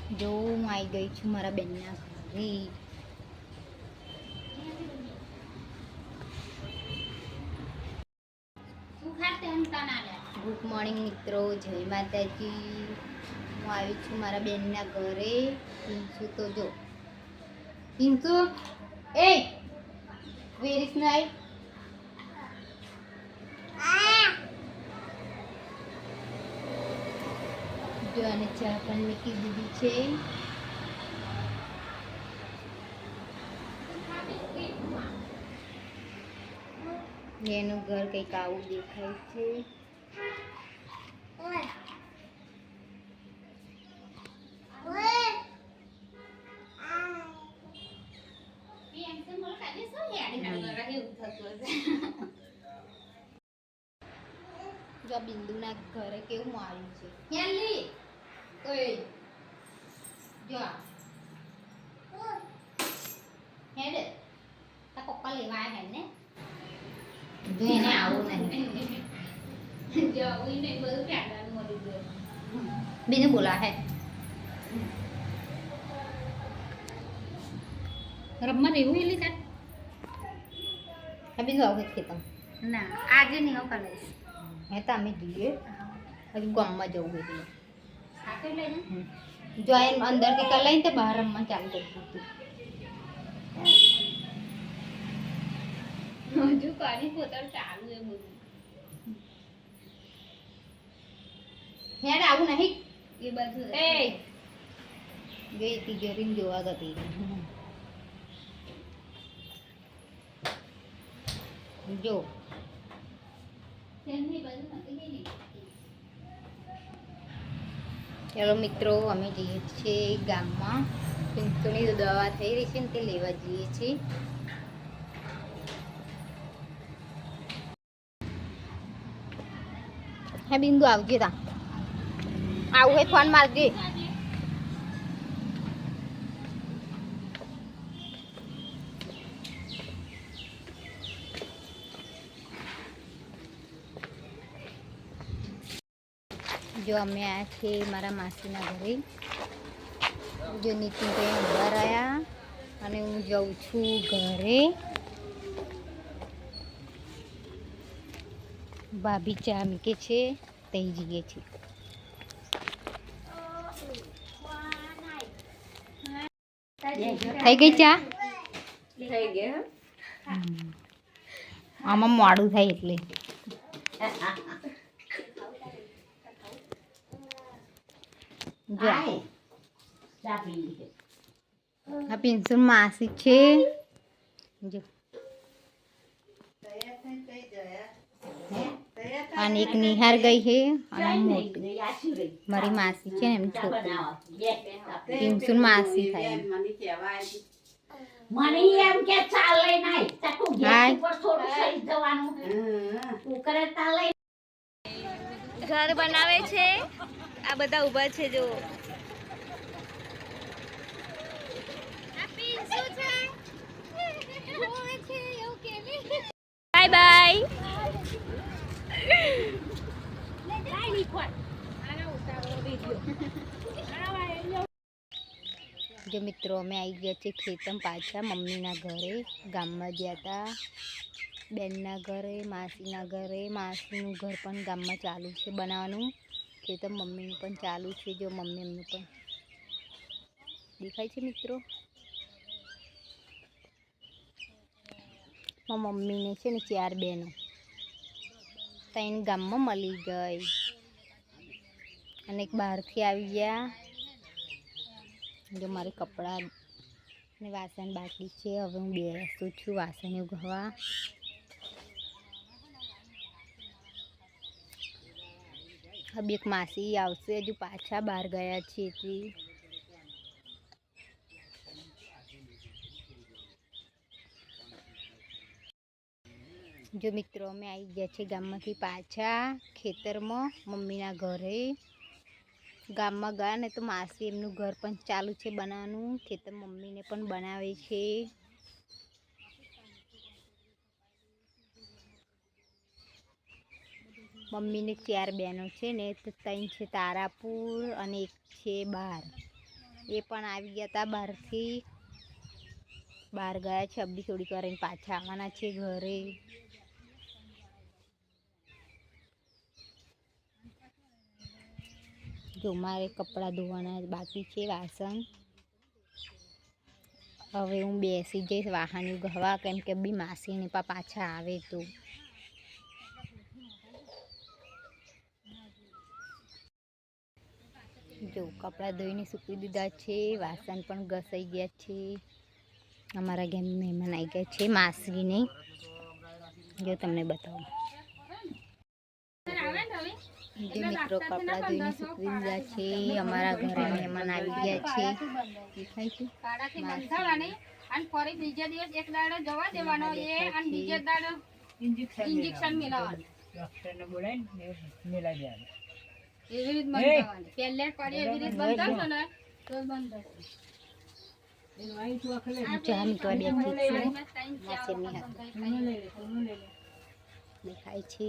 જો હું આવી ગઈ છું મારા બેનના ઘરે. ગુડ મોર્નિંગ મિત્રો, જય માતાજી. હું આવી છું મારા બેનના ઘરે. પિન્સુ તો જો પિન્સુ એ વેર ઇઝ નાઇટ. જો અને ચા પણ મૂકી દીધી છે. એનું ઘર કંઈક આવું દેખાય છે. જો બિંદુના ઘરે કેવું આવ્યું છે. હેલી ઓય જો હેડે તા પપ્પા લેવા આવ્યા હે ને. જો એને આવું નહીં જો ઉઈને બધું ફેંકવાનું મળી ગયું. બીને બોલા હે રમવા રહેવું એલી કાટ અભી જાઓ ખેતમ ના આજે નહીં આવ કાલે હે તો અમે જઈએ હજી ગામમાં જવું એટલે સાથે લઈને જો એમ અંદર કે લઈને તો બહાર રમવા ચાલુ કરી દીધું. હજુ પાણી પોતાનું ચાલુ એ બધું હેડ આવું નહીં એ બધું એ ગઈ તિજોરી જોવા ગતી. જો ચાલો મિત્રો, અમે જઈએ છીએ ગામમાં. પિન્સુની દવા થઈ રહી છે ને તે લેવા જઈએ છીએ. હે બિંદુ આવજે તા આવું હે ફોન મારજે. જો અમે આવ્યા છીએ મારા માસીના ઘરે. જો નીતિનભાઈ ઉભા રહ્યા અને હું જાઉં છું ઘરે. ભાભી ચા મૂકે છે તઈ જઈએ છીએ. થઈ ગઈ ચા? થઈ ગઈ. આમાં મોડું થાય એટલે આ પિન્સુ માસી છે. જો અને એક નિહાર ગઈ છે અને મોટી મારી માસી છે ને એમ છોકરી પિન્સુ માસી થાય. મને એમ કે ચાલે નહીં તાકુ ગેસ ઉપર થોડું સહી જવાનું કુકરે ચાલે. ઘર બનાવે છે. આ બધા ઊભા છે જો. Bye bye. જો મિત્રો અમે આવી ગયા છીએ ખેતમ પાછા મમ્મીના ઘરે. ગામમાં ગયા હતા બેનના ઘરે, માસીના ઘરે. માસીનું ઘર પણ ગામમાં ચાલુ છે બનાવવાનું. ખેતમ મમ્મીનું પણ ચાલુ છે. જો મમ્મી એમનું પણ દેખાય છે મિત્રો. મમ્મીને છે ને 4 બહેનો 3 ગામમાં મળી ગઈ અને એક બહારથી આવી ગયા. જો મારે કપડાં ને વાસણ બાકી છે. હવે હું બેસું છું વાસણ ઉઘવા. હવે એક માસી આવશે. હજુ પાછા બહાર ગયા છે એથી. જો મિત્રો અમે આવી ગયા છીએ ગામમાંથી પાછા ખેતરમાં મમ્મીના ઘરે. ગામમાં ગયા ને તો માસી એમનું ઘર પણ ચાલુ છે બનાવવાનું. ખેતર મમ્મીને પણ બનાવે છે. મમ્મીને 4 બહેનો છે ને તો 3 છે તારાપુર અને એક છે બહાર. એ પણ આવી ગયા હતા બહારથી. બહાર ગયા છે, અબડી થોડી કરીને પાછા આવવાના છે ઘરે. જો મારે કપડાં ધોવાના બાકી છે, વાસણ. હવે હું બેસી જઈશ વાહન ગહવા, કેમ કે બી માસીને પાછા આવે તો. જો કપડાં ધોઈને સૂકવી દીધા છે, વાસણ પણ ઘસાઈ ગયા છે. અમારા ઘેર મહેમાન આવી ગયા છે માસીને. જો તમને બતાવું. જો મિત્રો કપડાં ધોઈને સૂકવી દીધા છે. અમારા ઘરે મહેમાન આવી ગયા છે. દેખાય છે? અને ફરી બીજા દિવસ એક દાડો જવા દેવાનો એ અને બીજા દાડો ઇન્જેક્શન મિલાવવાનું. ડોક્ટરને બોલાવીને મિલાવી દેવાનું. એવી રીત બંધાવવાની. પહેલે પડી એવી રીત બંધાવશો ને તો બંધ થશે. ચા મીઠવા બેઠી છે. દેખાય છે.